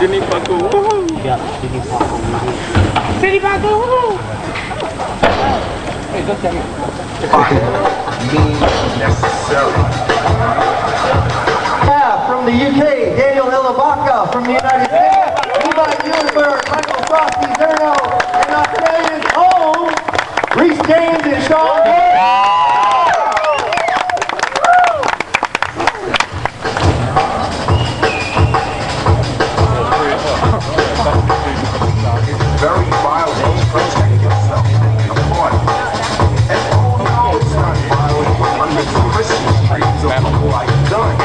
Sini Paku, woohoo! Yeah, Sini Paku. Sini Paku, woohoo! Hey, don't tell me. Necessary. Yeah, from the UK, Daniel Ilabaca. From the United States, Levi Muhlenberg, Michael Frosty Zerno, and Australia's own Reese James and Sean Gay. Very violent, protect yourself, apart. And although it's not violent under the Christmas trees of people I've done,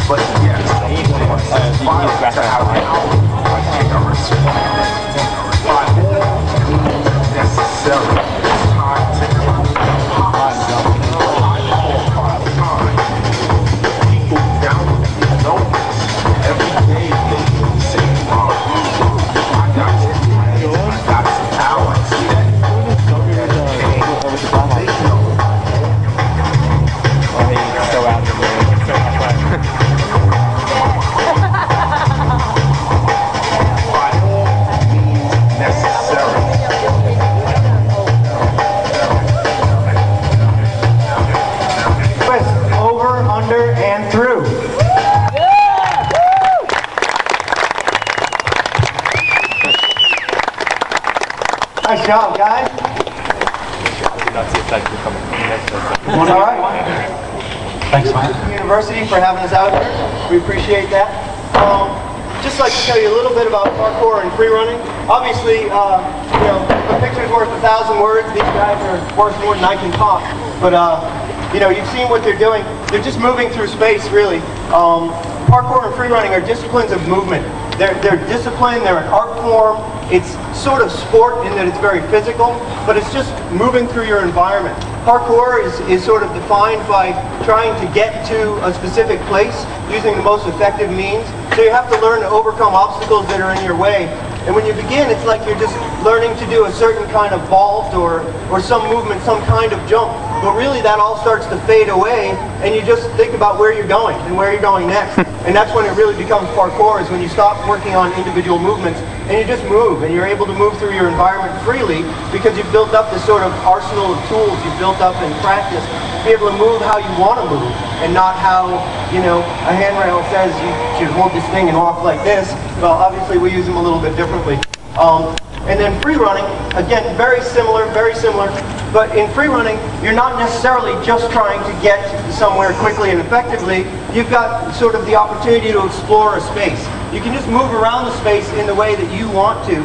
but yes, it's violent to have power and a response. By all means necessary, it's time to pop something by time. People down know this. Every day they say, wow, I got some power. See that? They know. So out of the way. By all means necessary. Twist over, under, and through. Nice job, guys. All right. Thanks, man. University for having us out here. We appreciate that. Just like to tell you a little bit about parkour and free running. Obviously, you know, a picture's worth 1,000 words. These guys are worth more than I can talk. But you know, you've seen what they're doing. They're just moving through space, really. Parkour and free running are disciplines of movement. They're disciplined. They're an art form. It's sort of sport in that it's very physical, but it's just moving through your environment. Parkour is sort of defined by trying to get to a specific place using the most effective means. So you have to learn to overcome obstacles that are in your way. And when you begin, it's like you're just learning to do a certain kind of vault or some movement, some kind of jump. But really that all starts to fade away and you just think about where you're going and where you're going next. And that's when it really becomes parkour, is when you stop working on individual movements and you just move, and you're able to move through your environment freely because you've built up this sort of arsenal of tools you've built up in practice to be able to move how you want to move and not how, you know, a handrail says you should hold this thing and walk like this. Well, obviously we use them a little bit differently. And then free running, again, very similar, but in free running, you're not necessarily just trying to get somewhere quickly and effectively. You've got sort of the opportunity to explore a space. You can just move around the space in the way that you want to.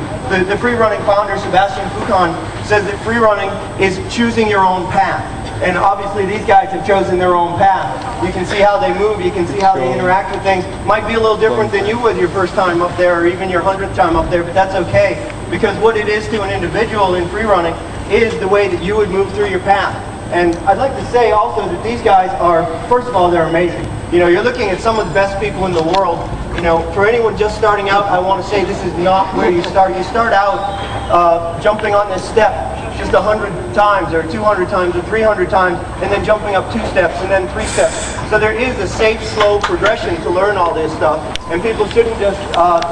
The free running founder, Sebastian Foucan, says that free running is choosing your own path. And obviously these guys have chosen their own path. You can see how they move, you can see how they interact with things. Might be a little different than you would your first time up there or even your 100th time up there, but that's okay. Because what it is to an individual in free running is the way that you would move through your path. And I'd like to say also that these guys are, first of all, they're amazing. You know, you're looking at some of the best people in the world. You know, for anyone just starting out, I want to say this is not where you start. You start out jumping on this step just 100 times or 200 times or 300 times, and then jumping up 2 steps and then 3 steps. So there is a safe, slow progression to learn all this stuff, and people shouldn't just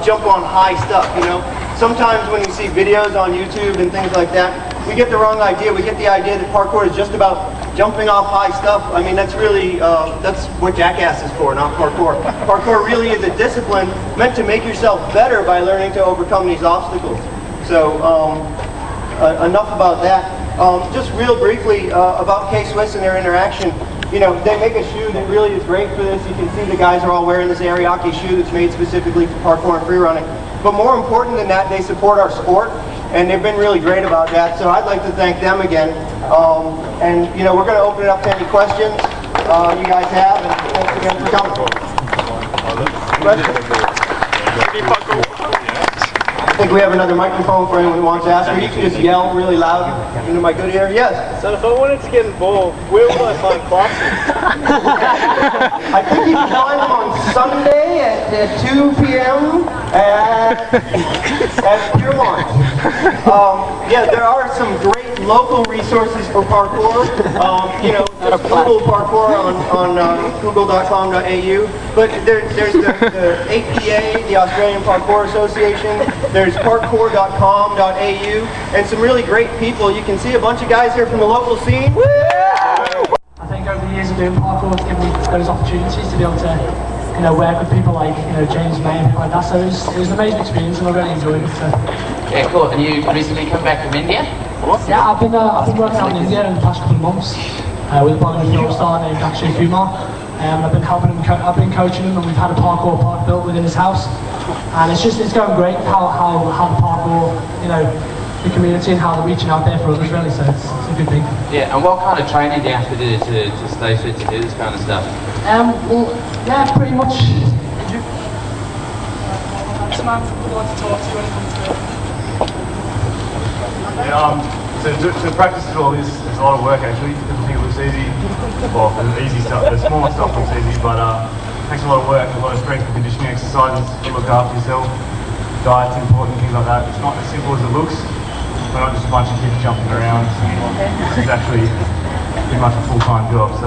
jump on high stuff, you know. Sometimes when you see videos on YouTube and things like that, we get the wrong idea. We get the idea that parkour is just about jumping off high stuff. I mean, that's really, that's what Jackass is for, not parkour. Parkour really is a discipline meant to make yourself better by learning to overcome these obstacles. So, enough about that. Just real briefly about K-Swiss and their interaction. You know, they make a shoe that really is great for this. You can see the guys are all wearing this Ariake shoe that's made specifically for parkour and free running. But more important than that, they support our sport, and they've been really great about that. So I'd like to thank them again. And you know, we're going to open it up to any questions you guys have, and thanks again for coming. I think we have another microphone for anyone who wants to ask, or you can just yell really loud into my good ear. Yes? So if I wanted to get involved, where would I find classes? I think you can find them on Sunday at 2 p.m. at Pure Launch. Yeah, there are some great local resources for parkour. You know, just Google parkour on google.com.au. But there's the APA, the Australian Parkour Association. There's parkour.com.au, and some really great people. You can see a bunch of guys here from the local scene. Woo! I think over the years of doing parkour, it's given me those opportunities to be able to, you know, work with people like, you know, James May and people like that. So it was an amazing experience, and I really enjoyed it. So. Yeah, cool. And you recently come back from India? Yeah, I've been working out in India in the past couple of months with a Bollywood film star named Akshay Kumar. I've been helping him, I've been coaching him, and we've had a parkour park built within his house. And it's going great how the parkour, you know, the community and how they're reaching out there for others really, so it's a good thing. Yeah, and what kind of training do you have to do to stay fit to do this kind of stuff? Well, yeah, pretty much. To practice all this, it's a lot of work actually. People think it looks easy. Well, the easy stuff, the smaller stuff looks easy, but it takes a lot of work, a lot of strength and conditioning exercises to look after yourself. Diet's important, things like that. It's not as simple as it looks. We're not just a bunch of kids jumping around. It's actually pretty much a full-time job. So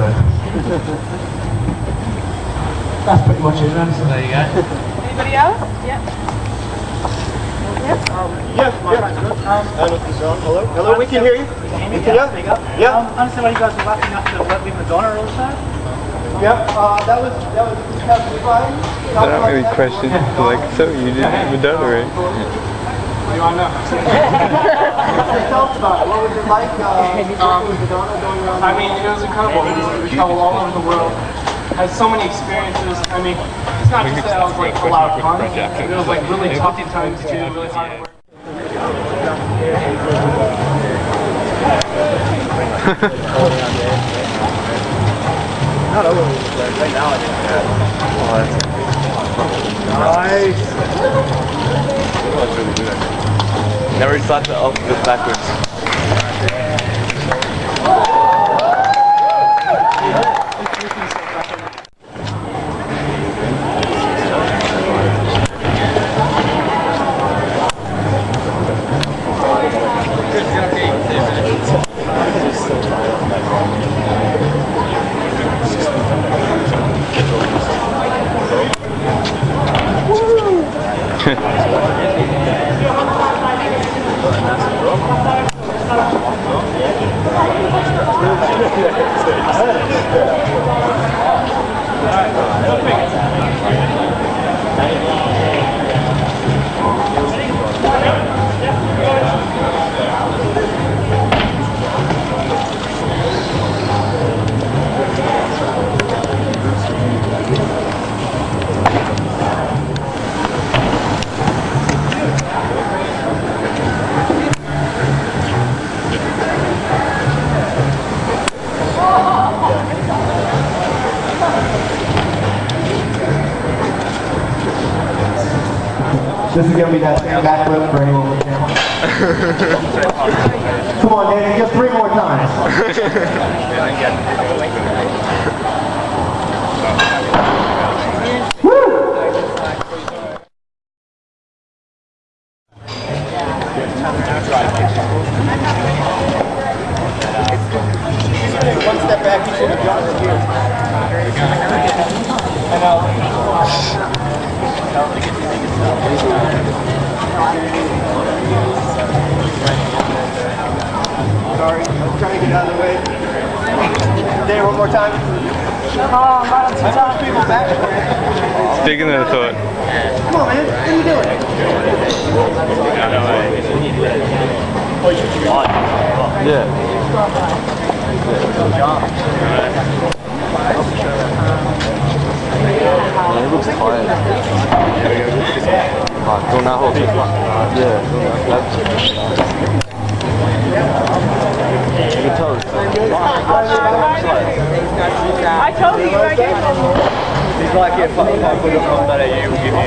that's pretty much it, man. So there you go. Anybody else? Yeah. Hello, we can hear you. We can, yeah. I understand why you guys were wrapping up the work with Madonna also. Yep, that was fine. I don't really question, like, so you didn't even done it, right? What do you want to know? Tell us about it. What was it like working with Madonna going around? I mean, it was incredible. We traveled all over the world. Had so many experiences. I mean, it's not just that I was like a lot of fun. It was like really tough times too, really hard work. Nice. Never thought the alphabet backwards. This is going to be that same backflip for anyone with camera. Come on, Danny, just 3 more times. One step back, you should have jumped here. I know. Sorry, I'm trying to get out of the way. There, one more time. Oh, I'm right on some people back. It's bigger than I thought. Come on, man. What are you doing? Yeah. Yeah, he looks tired. Doing that whole thing. Yeah, you can tell. I told you right here. He's like, yeah, parkour.com.au will give you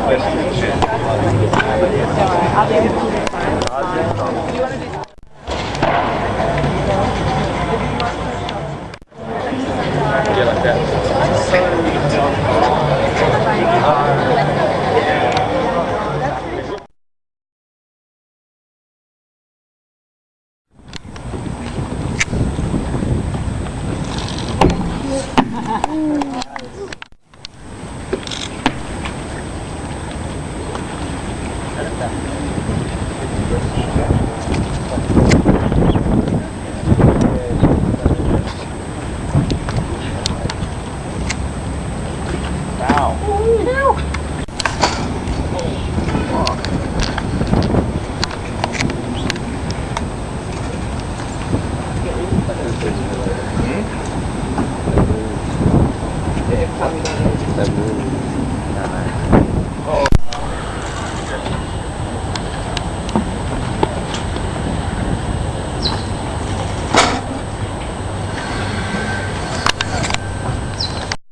questions and shit. Yeah, like that.